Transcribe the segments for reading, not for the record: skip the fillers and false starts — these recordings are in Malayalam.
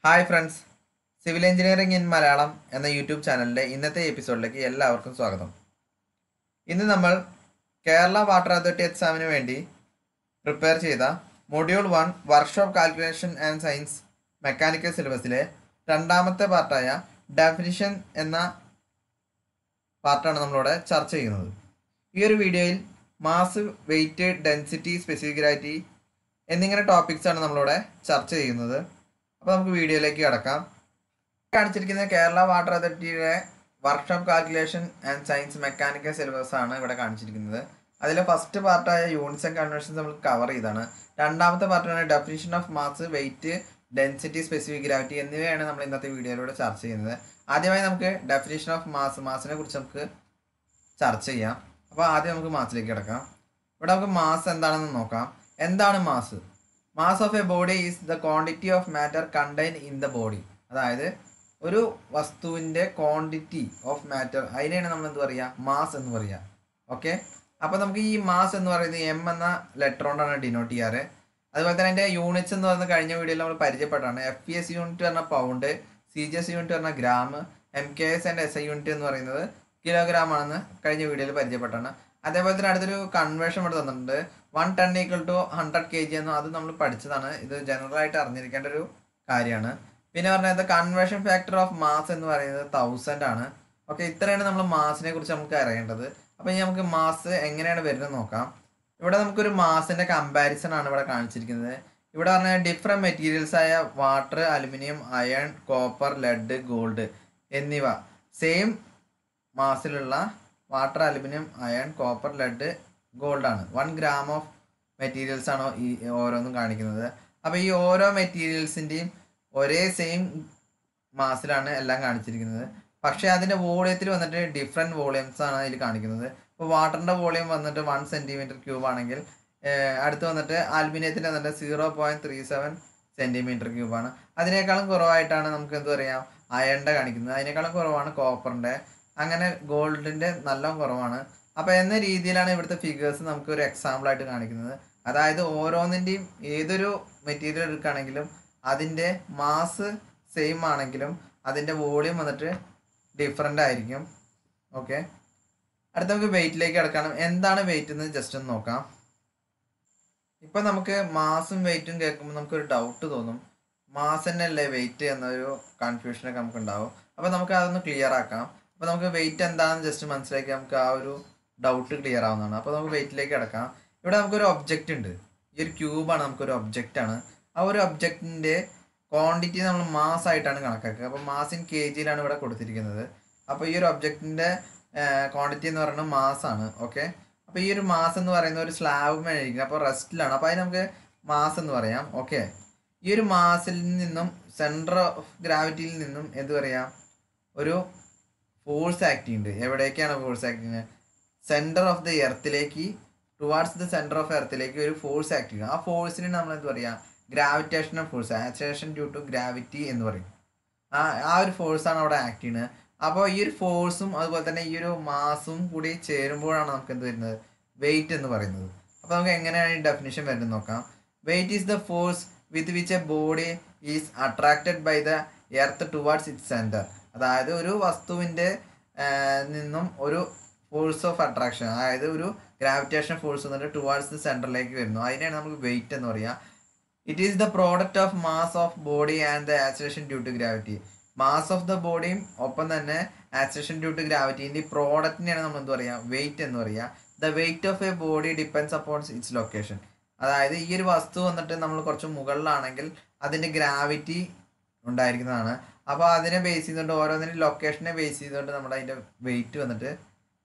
Hi friends, civil engineering in Malayalam എന്ന യൂട്യൂബ് ചാനലിലെ ഇന്നത്തെ എപ്പിസോഡിലേക്ക് എല്ലാവർക്കും സ്വാഗതം. ഇന്ന് നമ്മൾ കേരള വാട്ടർ അതോറിറ്റി എക്സാമിന് വേണ്ടി പ്രിപ്പയർ ചെയ്ത module 1 workshop calculation and science mechanical സിലബസിലെ രണ്ടാമത്തെ പാർട്ടായ ഡെഫിനിഷൻ എന്ന പാർട്ടാണ് നമ്മളിവിടെ ചർച്ച ചെയ്യുന്നത്. ഈ ഒരു വീഡിയോയിൽ mass, weight, density, specific gravity എന്നിങ്ങനെ ടോപ്പിക്സാണ് നമ്മളിവിടെ ചർച്ച ചെയ്യുന്നത്. അപ്പോൾ നമുക്ക് വീഡിയോയിലേക്ക് കടക്കാം. കാണിച്ചിരിക്കുന്ന കേരള വാട്ടർ അതോറിറ്റിയുടെ workshop calculation and science mechanical syllabus ആണ് ഇവിടെ കാണിച്ചിരിക്കുന്നത്. അതിലെ ഫസ്റ്റ് പാർട്ടായ യൂണിറ്റ്സ് ആൻഡ് കൺവെൻഷൻസ് നമ്മൾ കവർ ചെയ്താണ്. രണ്ടാമത്തെ പാർട്ടാണ് definition of mass, weight, density, specific gravity എന്നിവയാണ് നമ്മൾ ഇന്നത്തെ വീഡിയോയിലൂടെ ചർച്ച ചെയ്യുന്നത്. ആദ്യമായി നമുക്ക് ഡെഫിനിഷൻ ഓഫ് മാസിനെ കുറിച്ച് നമുക്ക് ചർച്ച ചെയ്യാം. അപ്പോൾ ആദ്യം നമുക്ക് മാസിലേക്ക് കിടക്കാം. ഇവിടെ നമുക്ക് മാസ് എന്താണെന്ന് നോക്കാം. എന്താണ് mass? Mass of a body is the quantity of matter contained in the body. അതായത് ഒരു വസ്തുവിൻ്റെ ക്വാണ്ടിറ്റി ഓഫ് മാറ്റർ, അതിനെയാണ് നമ്മൾ എന്ത് പറയുക? മാസ് എന്ന് പറയുക. ഓക്കെ, അപ്പോൾ നമുക്ക് ഈ മാസ് എന്ന് പറയുന്നത് എം എന്ന ലെറ്റർ കൊണ്ടാണ് ഡിനോട്ട് ചെയ്യാറ്. അതുപോലെ തന്നെ അതിൻ്റെ യൂണിറ്റ്സ് എന്ന് പറയുന്നത് കഴിഞ്ഞ വീഡിയോയിൽ നമ്മൾ പരിചയപ്പെട്ടാണ്. FPS യൂണിറ്റ് പറഞ്ഞാൽ പൗണ്ട്, CGS യൂണിറ്റ് പറഞ്ഞാൽ gram, MKS and SI unit എന്ന് പറയുന്നത് കിലോഗ്രാം ആണെന്ന് കഴിഞ്ഞ വീഡിയോയിൽ പരിചയപ്പെട്ടാണ്. അതേപോലെ തന്നെ അടുത്തൊരു കൺവേർഷൻ ഇവിടെ തന്നിട്ടുണ്ട്. 1 ടൺ ഈക്വൽ ടു 100 kg എന്നും അത് നമ്മൾ പഠിച്ചതാണ്. ഇത് ജനറൽ ആയിട്ട് അറിഞ്ഞിരിക്കേണ്ട ഒരു കാര്യമാണ്. പിന്നെ പറഞ്ഞത് കൺവേർഷൻ ഫാക്ടർ ഓഫ് മാസ് എന്ന് പറയുന്നത് 1000 ആണ്. ഓക്കെ, ഇത്രയാണ് നമ്മൾ മാസിനെ കുറിച്ച് നമുക്ക് അറിയേണ്ടത്. അപ്പോൾ ഇനി നമുക്ക് മാസ് എങ്ങനെയാണ് വരുന്നത് നോക്കാം. ഇവിടെ നമുക്കൊരു മാസിൻ്റെ കമ്പാരിസൺ ആണ് ഇവിടെ കാണിച്ചിരിക്കുന്നത്. ഇവിടെ പറഞ്ഞാൽ ഡിഫറെൻറ്റ് മെറ്റീരിയൽസ് ആയ water, aluminium, iron, copper, lead, gold എന്നിവ സെയിം മാസിലുള്ള water, aluminium, iron, copper, lead, gold ആണ്. 1 gram ഓഫ് മെറ്റീരിയൽസ് ആണോ ഈ ഓരോന്നും കാണിക്കുന്നത്. അപ്പോൾ ഈ ഓരോ മെറ്റീരിയൽസിൻ്റെയും ഒരേ സെയിം മാസിലാണ് എല്ലാം കാണിച്ചിരിക്കുന്നത്. പക്ഷേ അതിൻ്റെ വോളിയത്തിൽ വന്നിട്ട് ഡിഫറെൻറ്റ് വോളിയംസ് ആണ് അതിൽ കാണിക്കുന്നത്. ഇപ്പോൾ വാട്ടറിൻ്റെ വോളിയം വന്നിട്ട് 1 cm³ ആണെങ്കിൽ അടുത്ത് വന്നിട്ട് അലുമിനിയത്തിൻ്റെ വന്നിട്ട് 0.37 cm³ ആണ്. അതിനേക്കാളും കുറവായിട്ടാണ് നമുക്ക് എന്ത് പറയാം, അയണിൻ്റെ കാണിക്കുന്നത്. അതിനേക്കാളും കുറവാണ് കോപ്പറിൻ്റെ. അങ്ങനെ ഗോൾഡിൻ്റെ നല്ല കുറവാണ്. അപ്പോൾ എന്ന രീതിയിലാണ് ഇവിടുത്തെ ഫിഗേഴ്സ് നമുക്ക് ഒരു എക്സാമ്പിളായിട്ട് കാണിക്കുന്നത്. അതായത് ഓരോന്നിൻ്റെയും ഏതൊരു മെറ്റീരിയൽ എടുക്കുകയാണെങ്കിലും അതിൻ്റെ മാസ് സെയിം ആണെങ്കിലും അതിൻ്റെ വോളിയം വന്നിട്ട് ഡിഫറെൻ്റ് ആയിരിക്കും. ഓക്കെ, അടുത്ത നമുക്ക് വെയിറ്റിലേക്ക് കിടക്കണം. എന്താണ് വെയിറ്റ് എന്ന് ജസ്റ്റ് ഒന്ന് നോക്കാം. ഇപ്പം നമുക്ക് മാസും വെയിറ്റും കേൾക്കുമ്പോൾ നമുക്കൊരു ഡൗട്ട് തോന്നും. മാസ് തന്നെ അല്ലേ വെയിറ്റ് എന്നൊരു കൺഫ്യൂഷനൊക്കെ നമുക്ക് ഉണ്ടാവും. അപ്പോൾ നമുക്ക് അതൊന്ന് ക്ലിയർ ആക്കാം. അപ്പോൾ നമുക്ക് വെയിറ്റ് എന്താണെന്ന് ജസ്റ്റ് മനസ്സിലാക്കി നമുക്ക് ആ ഒരു ഡൗട്ട് ക്ലിയർ ആവുന്നതാണ്. അപ്പോൾ നമുക്ക് വെയിറ്റിലേക്ക് കിടക്കാം. ഇവിടെ നമുക്കൊരു ഒബ്ജക്റ്റ് ഉണ്ട്. ഈ ഒരു ക്യൂബാണ് നമുക്കൊരു ഒബ്ജക്റ്റാണ്. ആ ഒരു ഒബ്ജക്റ്റിൻ്റെ ക്വാണ്ടിറ്റി നമ്മൾ മാസ് ആയിട്ടാണ് കണക്കാക്കുക. അപ്പോൾ മാസ് ഇൻ kg ഇവിടെ കൊടുത്തിരിക്കുന്നത്. അപ്പോൾ ഈ ഒരു ഒബ്ജക്റ്റിൻ്റെ ക്വാണ്ടിറ്റി എന്ന് പറയുന്നത് മാസാണ്. ഓക്കെ, അപ്പോൾ ഈ ഒരു മാസ് എന്ന് പറയുന്നത് ഒരു സ്ലാബ് മേലിരിക്കുന്നത്, അപ്പോൾ റെസ്റ്റിലാണ്. അപ്പോൾ അതിന് നമുക്ക് മാസ് എന്ന് പറയാം. ഓക്കെ, ഈ ഒരു മാസിൽ നിന്നും സെൻറ്റർ ഓഫ് ഗ്രാവിറ്റിയിൽ നിന്നും എന്ത് പറയാം, ഒരു ഫോഴ്സ് ആക്ട് ചെയ്യുന്നുണ്ട്. എവിടേക്കാണ് ഫോഴ്സ് ആക്ട് ചെയ്യുന്നത്? സെൻറ്റർ ഓഫ് ദ എർത്തിലേക്ക്, ടുവാർഡ്സ് ദ സെൻറ്റർ ഓഫ് എർത്തിലേക്ക് ഒരു ഫോഴ്സ് ആക്ട് ചെയ്യുക. ആ ഫോഴ്സിന് നമ്മൾ എന്ത് പറയുക? Gravitational force, acceleration due to gravity എന്ന് പറയും. ആ ഒരു ഫോഴ്സാണ് അവിടെ ആക്ട് ചെയ്യുന്നത്. അപ്പോൾ ഈ ഒരു ഫോഴ്സും അതുപോലെ തന്നെ ഈ ഒരു മാസും കൂടി ചേരുമ്പോഴാണ് നമുക്ക് എന്ത് വരുന്നത്? വെയിറ്റ് എന്ന് പറയുന്നത്. അപ്പോൾ നമുക്ക് എങ്ങനെയാണ് ഈ ഡെഫിനിഷൻ വരുന്നത് നോക്കാം. Weight is the force with which a body is attracted by the earth towards its centre. അതായത് ഒരു വസ്തുവിൻ്റെ നിന്നും ഒരു ഫോഴ്സ് ഓഫ് അട്രാക്ഷൻ, അതായത് ഒരു ഗ്രാവിറ്റേഷൻ ഫോഴ്സ് വന്നിട്ട് ടുവാർഡ്സ് ദ സെൻറ്ററിലേക്ക് വരുന്നു. അതിനെയാണ് നമുക്ക് വെയിറ്റ് എന്ന് പറയുക. It is the product of mass of body and the acceleration due to gravity. Mass of the ബോഡിയും ഒപ്പം തന്നെ ആക്സിലറേഷൻ ഡ്യൂ ടു ഗ്രാവിറ്റീൻ്റെ പ്രോഡക്റ്റിനെയാണ് നമ്മൾ എന്ത് പറയുക? വെയിറ്റ് എന്ന് പറയുക. The weight of a body depends upon its location. അതായത് ഈ ഒരു വസ്തു വന്നിട്ട് നമ്മൾ കുറച്ച് മുകളിലാണെങ്കിൽ അതിൻ്റെ ഗ്രാവിറ്റി ഉണ്ടായിരിക്കുന്നതാണ്. അപ്പോൾ അതിനെ ബേസ് ചെയ്തുകൊണ്ട് ഓരോന്നിനും ലൊക്കേഷനെ ബേസ് ചെയ്തുകൊണ്ട് നമ്മൾ അതിൻ്റെ വെയിറ്റ് വന്നിട്ട്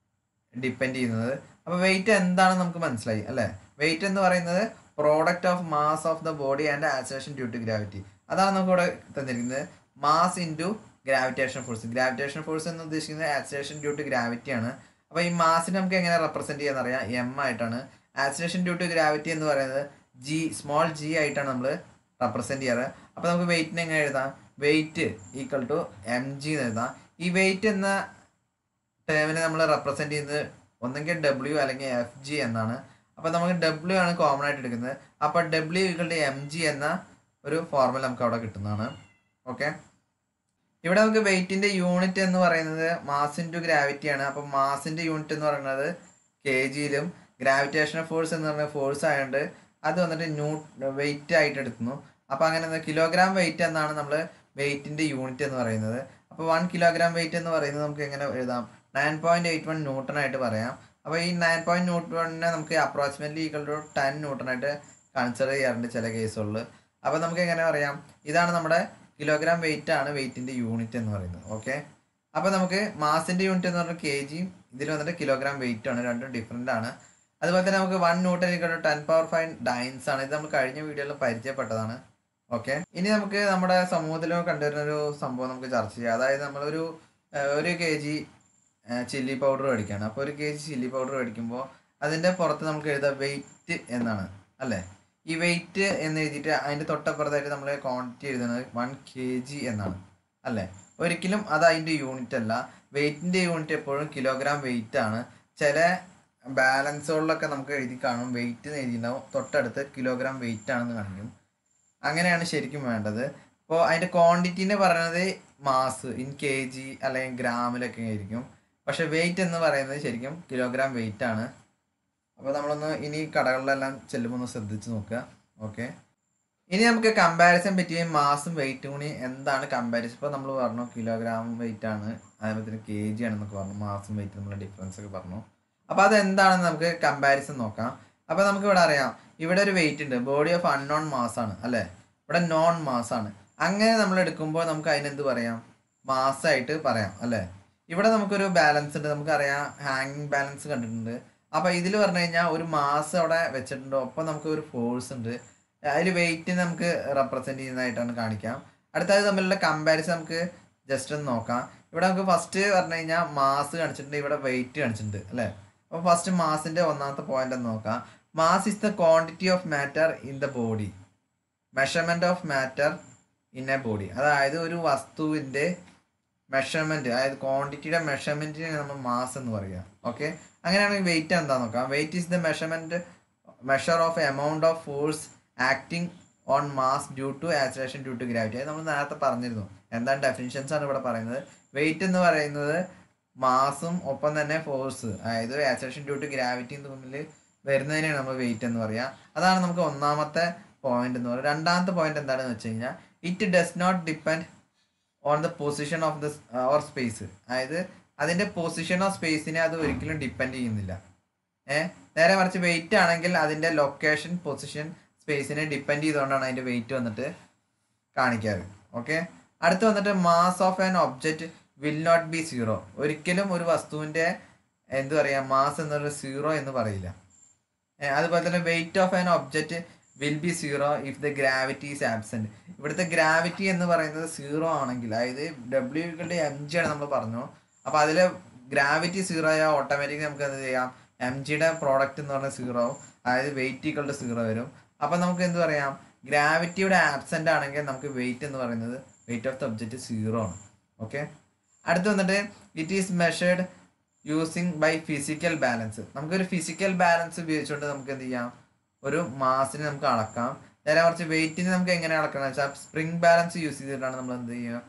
ഡിപ്പെൻഡ് ചെയ്യുന്നത്. അപ്പോൾ വെയിറ്റ് എന്താണെന്ന് നമുക്ക് മനസ്സിലായി അല്ലേ? വെയിറ്റ് എന്ന് പറയുന്നത് product of mass of the body and acceleration due to gravity. അതാണ് നമുക്ക് ഇവിടെ തന്നിരിക്കുന്നത്. Mass into gravitation force. Gravitation force എന്ന് ഉദ്ദേശിക്കുന്നത് ആക്സിലറേഷൻ ഡ്യൂ ടു ഗ്രാവിറ്റി ആണ്. അപ്പോൾ ഈ മാസിനെ നമുക്ക് എങ്ങനെ റെപ്രസെൻറ്റ് ചെയ്യാന്നറിയാം? എം ആയിട്ടാണ്. ആക്സിലറേഷൻ ഡ്യൂ ടു ഗ്രാവിറ്റി എന്ന് പറയുന്നത് സ്മോൾ ജി ആയിട്ടാണ് നമ്മൾ റെപ്രസെൻറ്റ് ചെയ്യാറ്. അപ്പോൾ നമുക്ക് വെയിറ്റിനെ എങ്ങനെ എഴുതാം? വെയിറ്റ് ഈക്വൽ ടു mg എന്ന് എഴുതാം. ഈ വെയിറ്റ് എന്ന ടേമിനെ നമ്മൾ റെപ്രസെൻറ്റ് ചെയ്യുന്നത് ഒന്നെങ്കിൽ W അല്ലെങ്കിൽ FG എന്നാണ്. അപ്പോൾ നമുക്ക് W ആണ് കോമൺ ആയിട്ട് എടുക്കുന്നത്. അപ്പോൾ W ഈക്വൽ ടു mg എന്ന ഒരു ഫോർമുല നമുക്ക് അവിടെ കിട്ടുന്നതാണ്. ഓക്കെ, ഇവിടെ നമുക്ക് വെയിറ്റിന്റെ യൂണിറ്റ് എന്ന് പറയുന്നത് മാസ് ഇൻറ്റു ഗ്രാവിറ്റി ആണ്. അപ്പം മാസിന്റെ യൂണിറ്റ് എന്ന് പറയുന്നത് കെ ജിയിലും ഗ്രാവിറ്റേഷണൽ ഫോഴ്സ് എന്ന് പറയുന്നത് ഫോഴ്സ് ആയതുകൊണ്ട് അത് വന്നിട്ട് വെയിറ്റ് ആയിട്ട് എടുക്കുന്നു. അപ്പോൾ അങ്ങനെ കിലോഗ്രാം വെയിറ്റ് എന്നാണ് നമ്മൾ വെയിറ്റിന്റെ യൂണിറ്റ് എന്ന് പറയുന്നത്. അപ്പോൾ 1 കിലോഗ്രാം വെയിറ്റ് എന്ന് പറയുന്നത് നമുക്ക് എങ്ങനെ എഴുതാം? 9.81 ന്യൂട്ടൺ ആയിട്ട് പറയാം. അപ്പോൾ ഈ 9 ന്യൂട്ടണിനെ നമുക്ക് അപ്രോക്സിമേറ്റ്ലി ഈക്വൽ ടു 10 ന്യൂട്ടൺ ആയിട്ട് കൺസിഡർ ചെയ്യാറുണ്ട് ചില കേസുകളിൽ. അപ്പോൾ നമുക്ക് എങ്ങനെ പറയാം? ഇതാണ് നമ്മുടെ കിലോഗ്രാം വെയിറ്റ് ആണ് വെയിറ്റിന്റെ യൂണിറ്റ് എന്ന് പറയുന്നത്. ഓക്കെ, അപ്പോൾ നമുക്ക് മാസിന്റെ യൂണിറ്റ് എന്ന് പറഞ്ഞാൽ കെ ജിയും ഇതിൽ വന്നിട്ട് കിലോഗ്രാം വെയിറ്റ് ആണ്, രണ്ടും ഡിഫറെൻ്റ് ആണ്. അതുപോലെ തന്നെ നമുക്ക് 1 ന്യൂട്ടൺ ഈക്വൽ ടു 10⁵ ഡൈൻസ് ആണ്. ഇത് നമ്മൾ കഴിഞ്ഞ വീഡിയോയിൽ പരിചയപ്പെട്ടതാണ്. ഓക്കെ, ഇനി നമുക്ക് നമ്മുടെ സമൂഹത്തിൽ കണ്ടുവരുന്ന ഒരു സംഭവം നമുക്ക് ചർച്ച ചെയ്യാം. അതായത് നമ്മളൊരു ഒരു കെ ജി ചില്ലി പൗഡർ മേടിക്കുകയാണ്. അപ്പോൾ ഒരു കെ ജി ചില്ലി പൗഡർ മേടിക്കുമ്പോൾ അതിൻ്റെ പുറത്ത് നമുക്ക് എഴുതാം വെയിറ്റ് എന്നാണ് അല്ലേ. ഈ വെയിറ്റ് എന്ന് എഴുതിയിട്ട് അതിൻ്റെ തൊട്ടപ്പുറത്തായിട്ട് നമ്മൾ ക്വാണ്ടിറ്റി എഴുതുന്നത് 1 kg എന്നാണ് അല്ലേ. ഒരിക്കലും അത് അതിൻ്റെ യൂണിറ്റ് അല്ല. വെയിറ്റിൻ്റെ യൂണിറ്റ് എപ്പോഴും കിലോഗ്രാം വെയിറ്റ് ആണ്. ചില ബാലൻസുകളിലൊക്കെ നമുക്ക് എഴുതി കാണും വെയിറ്റ് എന്ന് എഴുതിയിട്ടുണ്ടാവും, തൊട്ടടുത്ത് കിലോഗ്രാം വെയിറ്റ് ആണെന്ന് കാണിക്കും. അങ്ങനെയാണ് ശരിക്കും വേണ്ടത്. അപ്പോൾ അതിൻ്റെ ക്വാണ്ടിറ്റീനെ പറയുന്നത് മാസ് ഇൻ കെ ജി അല്ലെങ്കിൽ ഗ്രാമിലൊക്കെ ആയിരിക്കും. പക്ഷെ വെയിറ്റ് എന്ന് പറയുന്നത് ശരിക്കും കിലോഗ്രാം വെയിറ്റ് ആണ്. അപ്പോൾ നമ്മളൊന്ന് ഇനി കടകളിലെല്ലാം ചെല്ലുമ്പോൾ ഒന്ന് ശ്രദ്ധിച്ച് നോക്കുക. ഓക്കെ, ഇനി നമുക്ക് കമ്പാരിസൺ പറ്റിയ മാസും വെയിറ്റും കൂടി എന്താണ് കമ്പാരിസൺ. ഇപ്പോൾ നമ്മൾ പറഞ്ഞു കിലോഗ്രാം വെയിറ്റ് ആണ്, അതേപോലെ തന്നെ കെ ജി ആണെന്നൊക്കെ പറഞ്ഞു, മാസും വെയിറ്റും തമ്മിലുള്ള ഡിഫറൻസ് ഒക്കെ പറഞ്ഞു. അപ്പോൾ അതെന്താണെന്ന് നമുക്ക് കമ്പാരിസൺ നോക്കാം. അപ്പോൾ നമുക്ക് ഇവിടെ അറിയാം, ഇവിടെ ഒരു വെയിറ്റ് ഉണ്ട്, ബോഡി ഓഫ് അൺനോൺ മാസ് ആണ് അല്ലേ. ഇവിടെ നോൺ മാസ് ആണ്. അങ്ങനെ നമ്മൾ എടുക്കുമ്പോൾ നമുക്ക് അതിനെന്ത് പറയാം? മാസ്സായിട്ട് പറയാം അല്ലേ. ഇവിടെ നമുക്കൊരു ബാലൻസ് ഉണ്ട്, നമുക്കറിയാം ഹാങ്ങിങ് ബാലൻസ് കണ്ടിട്ടുണ്ട്. അപ്പോൾ ഇതിൽ പറഞ്ഞു കഴിഞ്ഞാൽ ഒരു മാസ് അവിടെ വെച്ചിട്ടുണ്ട്, ഒപ്പം നമുക്ക് ഒരു ഫോഴ്സ് ഉണ്ട്. അതിൽ വെയിറ്റ് നമുക്ക് റെപ്രസെൻറ്റ് ചെയ്യുന്നതായിട്ടാണ് കാണിക്കാം. അടുത്തത് തമ്മിലുള്ള കമ്പാരിസൺ നമുക്ക് ജസ്റ്റ് ഒന്ന് നോക്കാം. ഇവിടെ നമുക്ക് ഫസ്റ്റ് പറഞ്ഞു കഴിഞ്ഞാൽ മാസ് കാണിച്ചിട്ടുണ്ട്, ഇവിടെ വെയിറ്റ് കാണിച്ചിട്ടുണ്ട് അല്ലേ. അപ്പോൾ ഫസ്റ്റ് മാസിൻ്റെ ഒന്നാമത്തെ പോയിന്റ് ഒന്ന് നോക്കാം. Mass is the quantity of matter in the body, measurement of matter in A body. അതായത് ഒരു വസ്തുവിൻ്റെ മെഷർമെൻറ്റ്, അതായത് ക്വാണ്ടിറ്റിയുടെ മെഷർമെൻറ്റിനെ നമ്മൾ മാസ് എന്ന് പറയുക. ഓക്കെ, അങ്ങനെയാണെങ്കിൽ വെയിറ്റ് എന്താണെന്ന് നോക്കാം. Weight is the measure of amount of force acting on mass due to acceleration due to gravity. അത് നമ്മൾ നേരത്തെ പറഞ്ഞിരുന്നു. എന്താണ് ഡെഫിനിഷൻസ് ആണ് ഇവിടെ പറയുന്നത്. വെയിറ്റ് എന്ന് പറയുന്നത് മാസും ഒപ്പം തന്നെ ഫോഴ്സ്, അതായത് ആക്സിലറേഷൻ ഡ്യൂ ടു ഗ്രാവിറ്റി തമ്മിൽ വരുന്നതിനാണ് നമ്മൾ വെയിറ്റ് എന്ന് പറയുക. അതാണ് നമുക്ക് ഒന്നാമത്തെ പോയിന്റ് എന്ന് പറയുന്നത്. രണ്ടാമത്തെ പോയിന്റ് എന്താണെന്ന് വെച്ച് കഴിഞ്ഞാൽ it does not depend on the position of the or space. അതായത് അതിൻ്റെ പൊസിഷനോ സ്പേസിനെ അത് ഒരിക്കലും ഡിപ്പെൻഡ് ചെയ്യുന്നില്ല. നേരെ മറിച്ച് വെയിറ്റ് ആണെങ്കിൽ അതിൻ്റെ ലൊക്കേഷൻ, പൊസിഷൻ, സ്പേസിനെ ഡിപ്പെൻഡ് ചെയ്തുകൊണ്ടാണ് അതിൻ്റെ വെയിറ്റ് വന്നിട്ട് കാണിക്കാറ്. ഓക്കെ, അടുത്ത് വന്നിട്ട് mass of an object will not be zero. ഒരിക്കലും ഒരു വസ്തുവിൻ്റെ എന്ത് പറയുക, മാസ് എന്നൊരു സീറോ എന്ന് പറയില്ല. അതുപോലെ തന്നെ weight of an object will be zero if the gravity is absent. ഇവിടുത്തെ ഗ്രാവിറ്റി എന്ന് പറയുന്നത് സീറോ ആണെങ്കിൽ, അതായത് W=mg ആണ് നമ്മൾ പറഞ്ഞു. അപ്പോൾ അതിൽ ഗ്രാവിറ്റി സീറോ ആയാൽ ഓട്ടോമാറ്റിക്കലി നമുക്ക് എന്ത് ചെയ്യാം, mgയുടെ പ്രോഡക്റ്റ് എന്ന് പറഞ്ഞാൽ സീറോ ആവും, അതായത് വെയിറ്റ് സീറോ വരും. അപ്പോൾ നമുക്ക് എന്ത് പറയാം, ഗ്രാവിറ്റിയുടെ ആബ്സെൻ്റ് ആണെങ്കിൽ നമുക്ക് വെയിറ്റ് എന്ന് പറയുന്നത് weight of the object zero ആണ്. ഓക്കെ, അടുത്ത് വന്നിട്ട് it is measured using by physical balance. നമുക്കൊരു ഫിസിക്കൽ ബാലൻസ് ഉപയോഗിച്ചുകൊണ്ട് നമുക്ക് എന്ത് ചെയ്യാം, ഒരു മാസിനെ നമുക്ക് അളക്കാം. നേരെ മറിച്ച് വെയിറ്റിന് നമുക്ക് എങ്ങനെ അളക്കണം വെച്ചാൽ സ്പ്രിംഗ് ബാലൻസ് യൂസ് ചെയ്തിട്ടാണ് നമ്മൾ എന്ത് ചെയ്യുക,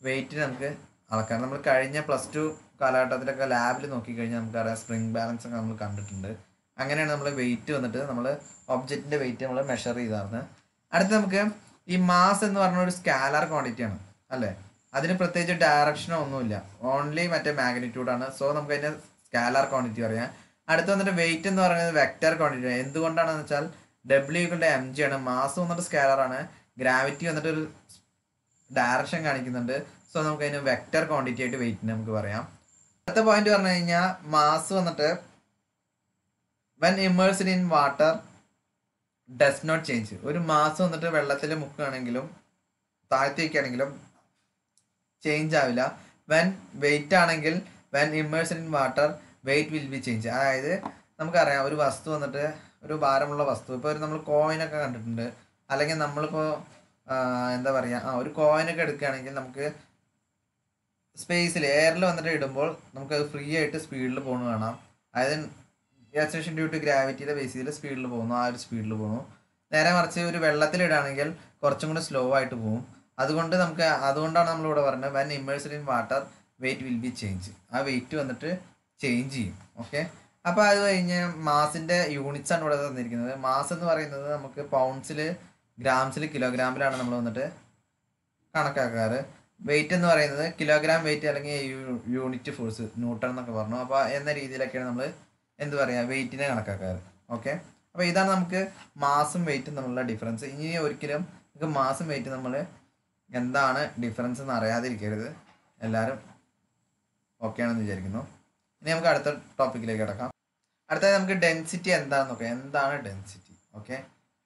വെയിറ്റിന് നമുക്ക് അളക്കാം. നമ്മൾ കഴിഞ്ഞ +2 കാലഘട്ടത്തിലൊക്കെ ലാബിൽ നോക്കിക്കഴിഞ്ഞാൽ നമുക്കറിയാം സ്പ്രിംഗ് ബാലൻസ് ഒക്കെ നമ്മൾ കണ്ടിട്ടുണ്ട്. അങ്ങനെയാണ് നമ്മൾ വെയിറ്റ് വന്നിട്ട് നമ്മൾ ഒബ്ജക്റ്റിൻ്റെ വെയിറ്റ് നമ്മൾ മെഷർ ചെയ്തായിരുന്നു. അടുത്ത് നമുക്ക് ഈ മാസ് എന്ന് പറഞ്ഞ ഒരു സ്കാലാർ ക്വാണ്ടിറ്റി ആണ് അല്ലേ. അതിന് പ്രത്യേകിച്ച് ഡയറക്ഷനോ ഒന്നുമില്ല, ഓൺലി മറ്റേ മാഗ്നിറ്റ്യൂഡാണ്. സോ നമുക്ക് അതിൻ്റെ സ്കാലാർ ക്വാണ്ടിറ്റി പറയാം. അടുത്ത് വന്നിട്ട് വെയിറ്റ് എന്ന് പറയുന്നത് വെക്റ്റർ ക്വാണ്ടിറ്റി ആണ്. എന്തുകൊണ്ടാണെന്ന് വെച്ചാൽ W=mg ആണ്. മാസ് വന്നിട്ട് സ്കാലർ ആണ്, ഗ്രാവിറ്റി വന്നിട്ട് ഒരു ഡയറക്ഷൻ കാണിക്കുന്നുണ്ട്. സോ നമുക്ക് അതിന് വെക്റ്റർ ക്വാണ്ടിറ്റി ആയിട്ട് വെയിറ്റിന് നമുക്ക് പറയാം. അടുത്ത പോയിന്റ് പറഞ്ഞു കഴിഞ്ഞാൽ മാസ് വന്നിട്ട് when immersed in water does not change. ഒരു മാസ് വന്നിട്ട് വെള്ളത്തിൽ മുക്കുകയാണെങ്കിലും താഴ്ത്തിവെക്കുകയാണെങ്കിലും ചേഞ്ച് ആവില്ല. വെൻ വെയിറ്റ് ആണെങ്കിൽ when immersed in water weight will be change. അതായത് നമുക്കറിയാം ഒരു വസ്തു വന്നിട്ട് ഒരു ഭാരമുള്ള വസ്തു, ഇപ്പോൾ നമ്മൾ കോയിനൊക്കെ കണ്ടിട്ടുണ്ട്, അല്ലെങ്കിൽ നമ്മളിപ്പോൾ എന്താ പറയുക, ഒരു കോയിനൊക്കെ എടുക്കുകയാണെങ്കിൽ നമുക്ക് സ്പേസിൽ എയറിൽ വന്നിട്ട് ഇടുമ്പോൾ നമുക്കത് ഫ്രീ ആയിട്ട് സ്പീഡിൽ പോകുന്നു കാണാം. അതായത് ആക്സിലറേഷൻ ഡ്യൂ ടു ഗ്രാവിറ്റിയുടെ ബേസിൽ സ്പീഡിൽ പോകുന്നു, ആ ഒരു സ്പീഡിൽ പോകുന്നു. നേരെ മറിച്ച് ഒരു വെള്ളത്തിലിടുകയാണെങ്കിൽ കുറച്ചും കൂടി സ്ലോ ആയിട്ട് പോകും. അതുകൊണ്ടാണ് നമ്മളിവിടെ പറഞ്ഞത് when immersed in water weight will be change. ആ വെയിറ്റ് വന്നിട്ട് ചേഞ്ച് ചെയ്യും. ഓക്കെ, അപ്പോൾ അത് കഴിഞ്ഞ് മാസിൻ്റെ യൂണിറ്റ്സ് ആണ് ഇവിടെ തന്നിരിക്കുന്നത്. മാസ് എന്ന് പറയുന്നത് നമുക്ക് പൗണ്ട്സിൽ, ഗ്രാംസിൽ, കിലോഗ്രാമിലാണ് നമ്മൾ വന്നിട്ട് കണക്കാക്കാറ്. വെയിറ്റ് എന്ന് പറയുന്നത് കിലോഗ്രാം വെയിറ്റ് അല്ലെങ്കിൽ യൂണിറ്റ് ഫോഴ്സ്, ന്യൂട്ടൺ എന്നൊക്കെ പറഞ്ഞു. അപ്പോൾ എന്ന രീതിയിലൊക്കെയാണ് നമ്മൾ എന്ത് പറയുക, വെയിറ്റിനെ കണക്കാക്കാറ്. ഓക്കെ, അപ്പോൾ ഇതാണ് നമുക്ക് മാസും വെയിറ്റും തമ്മിലുള്ള ഡിഫറൻസ്. ഇനി ഒരിക്കലും നമുക്ക് മാസും വെയിറ്റും നമ്മൾ എന്താണ് ഡിഫറൻസ് എന്ന് അറിയാതിരിക്കരുത്. എല്ലാവരും ഓക്കെ ആണെന്ന് വിചാരിക്കുന്നു. ഇനി നമുക്ക് അടുത്ത ടോപ്പിക്കിലേക്ക് കിടക്കാം. അടുത്തത് നമുക്ക് ഡെൻസിറ്റി എന്താണെന്ന് നോക്കാം. എന്താണ് ഡെൻസിറ്റി? ഓക്കെ,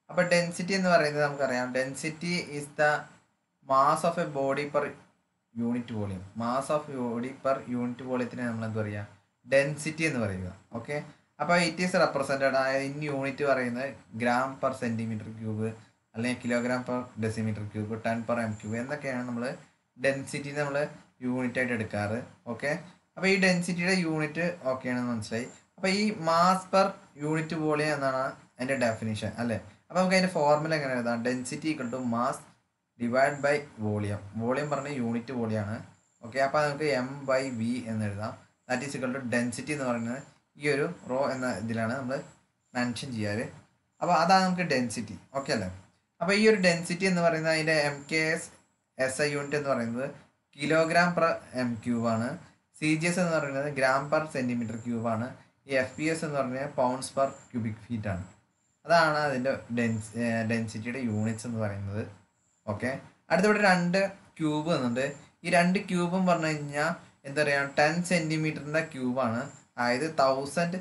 അപ്പോൾ ഡെൻസിറ്റി എന്ന് പറയുന്നത് നമുക്കറിയാം, density is the mass of a body per unit volume. Mass of body per unit വോളിയത്തിനെ നമ്മൾ എന്താ പറയുക, ഡെൻസിറ്റി എന്ന് പറയുക. ഓക്കെ, അപ്പോൾ it is represented in unit പറയുന്നത് ഗ്രാം പെർ സെൻറ്റിമീറ്റർ ക്യൂബ്, അല്ലെങ്കിൽ kilogram per decimetre cube, 10/m³ എന്നൊക്കെയാണ് നമ്മൾ ഡെൻസിറ്റി നമ്മൾ യൂണിറ്റ് ആയിട്ട് എടുക്കാറ്. ഓക്കെ, അപ്പോൾ ഈ ഡെൻസിറ്റിയുടെ യൂണിറ്റ് ഓക്കെയാണെന്ന് മനസ്സിലായി. അപ്പോൾ ഈ മാസ് പെർ യൂണിറ്റ് വോളിയം എന്നാണ് അതിൻ്റെ ഡെഫിനിഷൻ അല്ലേ. അപ്പോൾ നമുക്ക് അതിൻ്റെ ഫോർമുല എങ്ങനെ എഴുതാം? Density equal to mass divide by volume. Volume പറഞ്ഞ യൂണിറ്റ് വോളിയമാണ്. ഓക്കെ, അപ്പോൾ നമുക്ക് m/v എന്ന് എഴുതാം. That is equal to density എന്ന് പറയുന്നത് ഈ ഒരു റോ എന്ന ഇതിലാണ് നമ്മൾ മെൻഷൻ ചെയ്യാറ്. അപ്പോൾ അതാണ് നമുക്ക് ഡെൻസിറ്റി. ഓക്കെ അല്ലേ. അപ്പോൾ ഈ ഒരു ഡെൻസിറ്റി എന്ന് പറയുന്നത് അതിൻ്റെ MKS/SI യൂണിറ്റ് എന്ന് പറയുന്നത് കിലോഗ്രാം പെർ m³ ആണ്. CGS എന്ന് പറയുന്നത് ഗ്രാം പെർ സെൻറ്റിമീറ്റർ ക്യൂബ് ആണ്. ഈ FPS എന്ന് പറഞ്ഞാൽ പൗണ്ട്സ് പെർ ക്യൂബിക് ഫീറ്റ് ആണ്. അതാണ് അതിൻ്റെ ഡെൻസിറ്റിയുടെ യൂണിറ്റ്സ് എന്ന് പറയുന്നത്. ഓക്കെ, അടുത്തിവിടെ 2 ക്യൂബ് വന്നിട്ടുണ്ട്. ഈ 2 ക്യൂബും പറഞ്ഞു കഴിഞ്ഞാൽ എന്താ പറയുക, 10 സെൻറ്റിമീറ്ററിൻ്റെ ക്യൂബാണ്. അതായത് 1000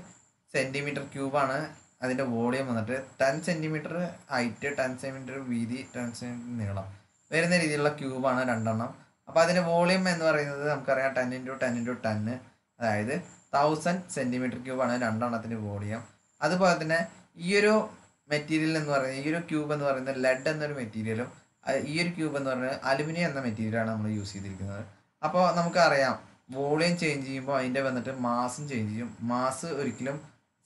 സെൻറ്റിമീറ്റർ ക്യൂബാണ് അതിൻ്റെ വോളിയം വന്നിട്ട്. 10 സെൻറ്റിമീറ്റർ ഹൈറ്റ്, 10 സെൻറ്റിമീറ്റർ വീതി, 10 സെൻറ്റിമീറ്റർ നീളം വരുന്ന രീതിയിലുള്ള ക്യൂബാണ് 2 എണ്ണം. അപ്പോൾ അതിൻ്റെ വോളിയം എന്ന് പറയുന്നത് നമുക്കറിയാം 10×10×10, അതായത് 1000 സെൻറ്റിമീറ്റർ ക്യൂബാണ് 2 എണ്ണത്തിൻ്റെ വോളിയം. അതുപോലെ തന്നെ ഈ ഒരു മെറ്റീരിയൽ എന്ന് പറയുന്നത്, ഈ ഒരു ക്യൂബ് എന്ന് പറയുന്നത് ലെഡ് എന്നൊരു മെറ്റീരിയലും, ഈ ഒരു ക്യൂബ് എന്ന് പറയുന്നത് അലുമിനിയം എന്ന മെറ്റീരിയലാണ് നമ്മൾ യൂസ് ചെയ്തിരിക്കുന്നത്. അപ്പോൾ നമുക്കറിയാം വോളിയം ചേഞ്ച് ചെയ്യുമ്പോൾ അതിൻ്റെ വന്നിട്ട് മാസും ചേഞ്ച് ചെയ്യും. മാസ് ഒരിക്കലും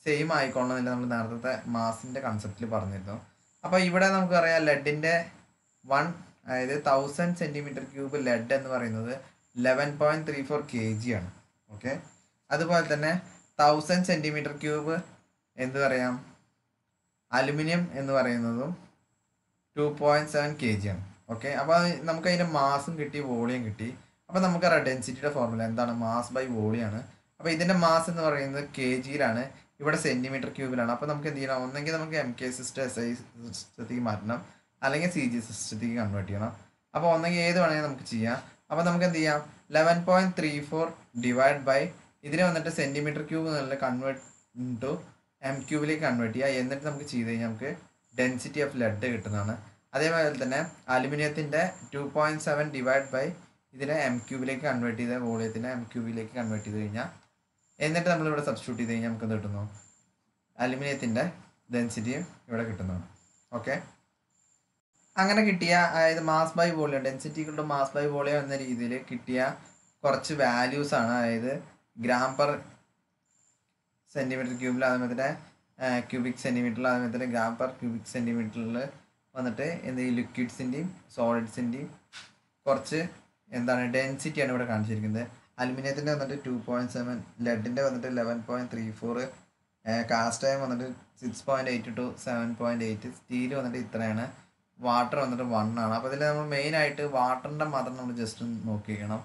സെയിം ആയിക്കൊള്ളണമെന്നില്ല, നമ്മൾ നേരത്തെ മാസിൻ്റെ കൺസെപ്റ്റിൽ പറഞ്ഞിരുന്നു. അപ്പോൾ ഇവിടെ നമുക്കറിയാം ലെഡിൻ്റെ അതായത് 1000 സെൻറ്റിമീറ്റർ ക്യൂബ് ലെഡ് എന്ന് പറയുന്നത് 11.34 kg ആണ്. ഓക്കെ, അതുപോലെ തന്നെ 1000 സെൻറ്റിമീറ്റർ ക്യൂബ് എന്ത് പറയാം, അലുമിനിയം എന്ന് പറയുന്നതും 2.7 kg ആണ്. ഓക്കെ, അപ്പോൾ നമുക്ക് അതിൻ്റെ മാസും കിട്ടി, വോളിയം കിട്ടി. അപ്പോൾ നമുക്കറിയാം ഡെൻസിറ്റിയുടെ ഫോർമുല എന്താണ്, മാസ് ബൈ വോളിയം ആണ്. അപ്പോൾ ഇതിൻ്റെ മാസ് എന്ന് പറയുന്നത് kgയിലാണ്, ഇവിടെ സെൻറ്റിമീറ്റർ ക്യൂബിലാണ്. അപ്പോൾ നമുക്ക് എന്ത് ചെയ്യണം, ഒന്നെങ്കിൽ നമുക്ക് MK സിസ്റ്റം SI സിസ്റ്റത്തേക്ക് മാറ്റണം, അല്ലെങ്കിൽ CG സിസ്റ്റത്തേക്ക് കൺവേർട്ട് ചെയ്യണം. അപ്പോൾ ഒന്നെങ്കിൽ ഏത് വേണമെങ്കിൽ നമുക്ക് ചെയ്യാം. അപ്പോൾ നമുക്ക് എന്ത് ചെയ്യാം, 11.34 ഡിവൈഡ് ബൈ ഇതിനെ വന്നിട്ട് സെൻറ്റിമീറ്റർ ക്യൂബ് എന്നുള്ള കൺവേർട്ട് ടു m³ കൺവേർട്ട് ചെയ്യുക. എന്നിട്ട് നമുക്ക് ചെയ്ത് കഴിഞ്ഞാൽ നമുക്ക് ഡെൻസിറ്റി ഓഫ് ലെഡ് കിട്ടുന്നതാണ്. അതേപോലെ തന്നെ അലുമിനിയത്തിൻ്റെ 2.7 ഡിവൈഡ് ബൈ ഇതിനെ m³ കൺവേർട്ട് ചെയ്ത വോളിയത്തിനെ m³ കൺവേർട്ട് ചെയ്ത് കഴിഞ്ഞാൽ, എന്നിട്ട് നമ്മളിവിടെ സബ്സ്റ്റിറ്റ്യൂട്ട് ചെയ്ത് കഴിഞ്ഞാൽ നമുക്ക് എന്ത് കിട്ടുന്നു, അലുമിനിയത്തിൻ്റെ ഡെൻസിറ്റിയും ഇവിടെ കിട്ടുന്നതാണ്. ഓക്കെ, അങ്ങനെ കിട്ടിയ, അതായത് മാസ് ബൈ വോളിയം, ഡെൻസിറ്റി കൊണ്ട് മാസ് ബൈ വോളിയം എന്ന രീതിയിൽ കിട്ടിയ കുറച്ച് വാല്യൂസ് ആണ്. അതായത് ഗ്രാം പെർ സെൻറ്റിമീറ്റർ ക്യൂബിൽ, അതേപോലെ തന്നെ ക്യൂബിക് സെൻറ്റിമീറ്ററിൽ, അതേപോലെ തന്നെ ഗ്രാം പെർ ക്യൂബിക് സെൻറ്റിമീറ്ററിൽ വന്നിട്ട് എന്ത് ഈ ലിക്വിഡ്സിൻ്റെയും സോളിഡ്സിൻ്റെയും കുറച്ച് എന്താണ് ഡെൻസിറ്റിയാണ് ഇവിടെ കാണിച്ചിരിക്കുന്നത്. അലുമിനിയത്തിൻ്റെ വന്നിട്ട് 2.7, ലെഡിൻ്റെ വന്നിട്ട് 11.34, കാസ്റ്റ് അയൺ വന്നിട്ട് 6.8 to 7.8, സ്റ്റീൽ വന്നിട്ട് ഇത്രയാണ്, വാട്ടർ വന്നിട്ട് 1 ആണ്. അപ്പോൾ ഇതിൽ നമ്മൾ മെയിനായിട്ട് വാട്ടറിൻ്റെ മാത്രം നമ്മൾ ജസ്റ്റ് നോക്കിക്കണം.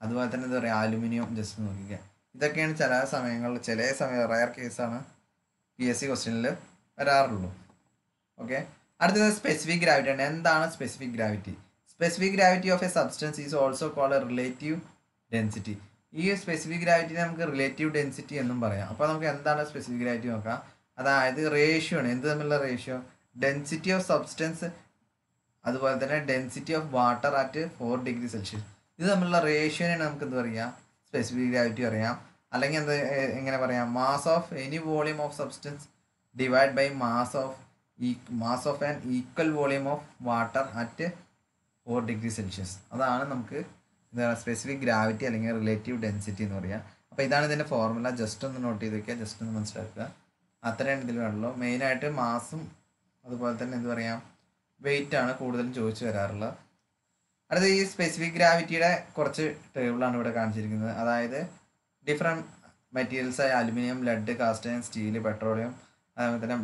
അതുപോലെ തന്നെ എന്താ പറയുക, അലുമിനിയം ജസ്റ്റ് നോക്കിക്കുക. ഇതൊക്കെയാണ് ചില സമയം റയർ കേസാണ് PSC ക്വസ്റ്റ്യനിൽ വരാറുള്ളൂ. ഓക്കെ, അടുത്തത് സ്പെസിഫിക് ഗ്രാവിറ്റി ആണ്. എന്താണ് specific gravity? Specific gravity of a substance is also called relative density. ഈ സ്പെസിഫിക് ഗ്രാവിറ്റിനെ നമുക്ക് റിലേറ്റീവ് ഡെൻസിറ്റി എന്നും പറയാം. അപ്പോൾ നമുക്ക് എന്താണ് സ്പെസിഫിക് ഗ്രാവിറ്റി നോക്കാം. അതായത് റേഷ്യോ ആണ്. എന്ത് തമ്മിലുള്ള റേഷ്യോ? ഡെൻസിറ്റി ഓഫ് സബ്സ്റ്റൻസ്, അതുപോലെ തന്നെ density of water at 4 degree Celsius. ഇത് തമ്മിലുള്ള റേഷ്യോനെയാണ് നമുക്ക് എന്ത് പറയാം, സ്പെസിഫിക് ഗ്രാവിറ്റി പറയാം. അല്ലെങ്കിൽ എങ്ങനെ പറയാം, mass of any volume of substance divide by mass of an equal volume of water at 4 degree Celsius. അതാണ് നമുക്ക് എന്താണ് സ്പെസിഫിക് ഗ്രാവിറ്റി അല്ലെങ്കിൽ റിലേറ്റീവ് ഡെൻസിറ്റി എന്ന് പറയുക. അപ്പോൾ ഇതാണ് ഇതിൻ്റെ ഫോർമുല. ജസ്റ്റ് ഒന്ന് നോട്ട് ചെയ്ത് വയ്ക്കുക, ജസ്റ്റ് ഒന്ന് മനസ്സിലാക്കുക. അത്രയാണ് ഇതിൽ വേണമല്ലോ. മെയിനായിട്ട് മാസും അതുപോലെ തന്നെ എന്ത് പറയാം, വെയിറ്റ് ആണ് കൂടുതലും ചോദിച്ചു വരാറുള്ളത്. അടുത്ത ഈ സ്പെസിഫിക് ഗ്രാവിറ്റിയുടെ കുറച്ച് ടേബിളാണ് ഇവിടെ കാണിച്ചിരിക്കുന്നത്. അതായത് ഡിഫറെൻറ്റ് മെറ്റീരിയൽസ് ആയ aluminium, lead, cast iron, steel, petroleum, അതുപോലെ തന്നെ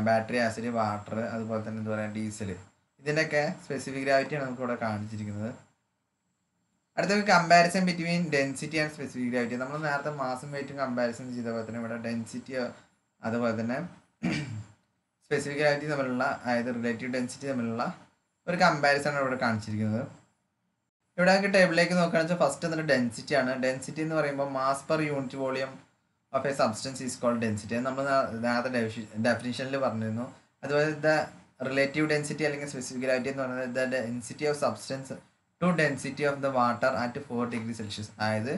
ബാറ്ററി, ആസിഡ്, വാട്ടർ, അതുപോലെ തന്നെ എന്താ പറയുക ഡീസൽ, ഇതിൻ്റെയൊക്കെ സ്പെസിഫിക് ഗ്രാവിറ്റിയാണ് നമുക്ക് ഇവിടെ കാണിച്ചിരിക്കുന്നത്. അടുത്ത comparison between density and specific gravity. നമ്മൾ നേരത്തെ മാസും വെയിറ്റും കമ്പാരിസൺ ചെയ്ത പോലെ തന്നെ ഇവിടെ ഡെൻസിറ്റി അതുപോലെ തന്നെ സ്പെസിഫിക് ഗ്രാവിറ്റി തമ്മിലുള്ള, അതായത് റിലേറ്റീവ് ഡെൻസിറ്റി തമ്മിലുള്ള ഒരു കമ്പാരിസൺ ആണ് ഇവിടെ കാണിച്ചിരിക്കുന്നത്. ഇവിടെ നമുക്ക് ടേബിളിലേക്ക് നോക്കുകയാണെന്ന് വെച്ചാൽ ഫസ്റ്റ് എന്നിട്ട് ഡെൻസിറ്റി ആണ്. ഡെൻസിറ്റി എന്ന് പറയുമ്പോൾ mass per unit volume of a substance is called density. നമ്മൾ നേരത്തെ ഡെഫിനിഷനിൽ പറഞ്ഞിരുന്നു. അതുപോലെ ദ റിലേറ്റീവ് ഡെൻസിറ്റി അല്ലെങ്കിൽ സ്പെസിഫിക് ഗ്രാവിറ്റി എന്ന് പറയുന്നത് the density of substance to density of the water at 4 degree Celsius. അതായത്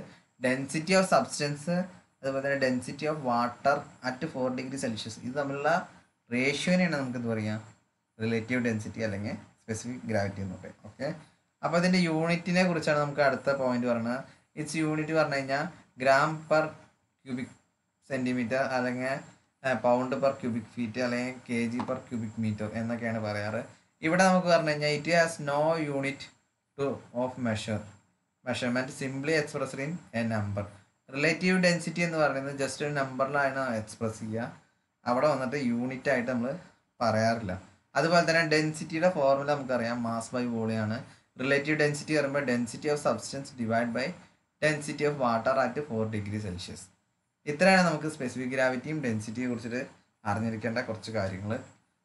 ഡെൻസിറ്റി ഓഫ് സബ്സ്റ്റൻസ് അതുപോലെ തന്നെ density of water at 4 degree Celsius, ഇത് തമ്മിലുള്ള റേഷ്യോനെയാണ് നമുക്ക് എന്ത് പറയുക, റിലേറ്റീവ് ഡെൻസിറ്റി അല്ലെങ്കിൽ സ്പെസിഫിക് ഗ്രാവിറ്റി എന്ന് പറയും. ഓക്കെ, അപ്പോൾ അതിൻ്റെ യൂണിറ്റിനെ കുറിച്ചാണ് നമുക്ക് അടുത്ത പോയിന്റ് പറയുന്നത്. ഇറ്റ്സ് യൂണിറ്റ് പറഞ്ഞു കഴിഞ്ഞാൽ ഗ്രാം പെർ ക്യൂബിക് സെൻറ്റിമീറ്റർ അല്ലെങ്കിൽ പൗണ്ട് പെർ ക്യൂബിക് ഫീറ്റ് അല്ലെങ്കിൽ kg പെർ ക്യൂബിക് മീറ്റർ എന്നൊക്കെയാണ് പറയാറ്. ഇവിടെ നമുക്ക് പറഞ്ഞു കഴിഞ്ഞാൽ it has no unit to of measurement simply expressed in a number. Relative density എന്ന് പറയുന്നത് ജസ്റ്റ് ഒരു നമ്പറിലാണ് എക്സ്പ്രസ് ചെയ്യുക. അവിടെ വന്നിട്ട് യൂണിറ്റ് ആയിട്ട് നമ്മൾ പറയാറില്ല. അതുപോലെ തന്നെ ഡെൻസിറ്റിയുടെ ഫോർമുല നമുക്കറിയാം, മാസ് ബൈ വോളിയം ആണ്. റിലേറ്റീവ് ഡെൻസിറ്റി പറയുമ്പോൾ density of substance divide by density of water at 4 degree Celsius. ഇത്രയാണ് നമുക്ക് സ്പെസിഫിക് ഗ്രാവിറ്റിയും ഡെൻസിറ്റിയെ കുറിച്ചിട്ട് അറിഞ്ഞിരിക്കേണ്ട കുറച്ച് കാര്യങ്ങൾ.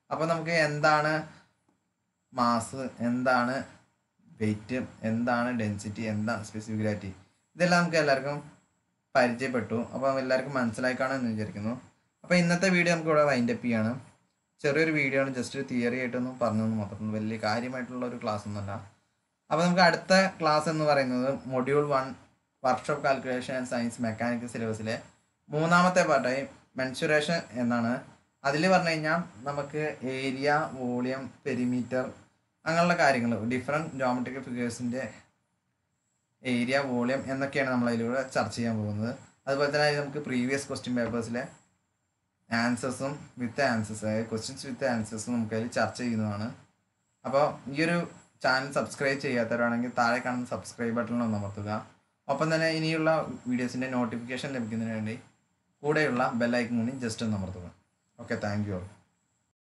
അപ്പോൾ നമുക്ക് എന്താണ് മാസ്, എന്താണ് വെയിറ്റ്, എന്താണ് ഡെൻസിറ്റി, എന്താണ് സ്പെസിഫിക് ഗ്രാവിറ്റി, ഇതെല്ലാം നമുക്ക് എല്ലാവർക്കും പരിചയപ്പെട്ടു. അപ്പോൾ എല്ലാവർക്കും മനസ്സിലായി കാണുമെന്ന് വിചാരിക്കുന്നു. അപ്പോൾ ഇന്നത്തെ വീഡിയോ നമുക്ക് ഇവിടെ വൈൻഡപ്പ് ചെയ്യാണ്. ചെറിയൊരു വീഡിയോ ആണ്, ജസ്റ്റ് ഒരു തിയറി ആയിട്ടൊന്നും പറഞ്ഞൊന്നും മാത്രം, വലിയ കാര്യമായിട്ടുള്ള ഒരു ക്ലാസ് ഒന്നുമല്ല. അപ്പോൾ നമുക്ക് അടുത്ത ക്ലാസ് എന്ന് പറയുന്നത് module 1 workshop calculation and science mechanical സിലബസിലെ 3ാമത്തെ പാർട്ടായി മെൻസുറേഷൻ എന്നാണ്. അതിൽ പറഞ്ഞു കഴിഞ്ഞാൽ നമുക്ക് ഏരിയ, വോളിയം, പെരിമീറ്റർ അങ്ങനെയുള്ള കാര്യങ്ങൾ, ഡിഫറെൻറ്റ് ജോമെട്രിക്കൽ ഫിഗേഴ്സിൻ്റെ ഏരിയ, വോളിയം എന്നൊക്കെയാണ് നമ്മൾ അതിലൂടെ ചർച്ച ചെയ്യാൻ പോകുന്നത്. അതുപോലെ തന്നെ നമുക്ക് പ്രീവിയസ് ക്വസ്റ്റ്യൻ പേപ്പേഴ്സിലെ ആൻസേഴ്സും വിത്ത് ആൻസേഴ്സ്, അതായത് ക്വസ്റ്റ്യൻസ് വിത്ത് ആൻസേഴ്സും നമുക്ക് അതിൽ ചർച്ച ചെയ്യുന്നതാണ്. അപ്പോൾ ഈ ഒരു ചാനൽ സബ്സ്ക്രൈബ് ചെയ്യാത്തവരാണെങ്കിൽ താഴെ കാണുന്ന സബ്സ്ക്രൈബ് ബട്ടണിൽ ഒന്ന് അമർത്തുക. ഒപ്പം തന്നെ ഇനിയുള്ള വീഡിയോസിൻ്റെ നോട്ടിഫിക്കേഷൻ ലഭിക്കുന്നതിന് വേണ്ടി കൂടെയുള്ള ബെൽ ഐക്കൺ കൂടി ജസ്റ്റ് ഒന്ന് അമർത്തുക. Okay, thank you.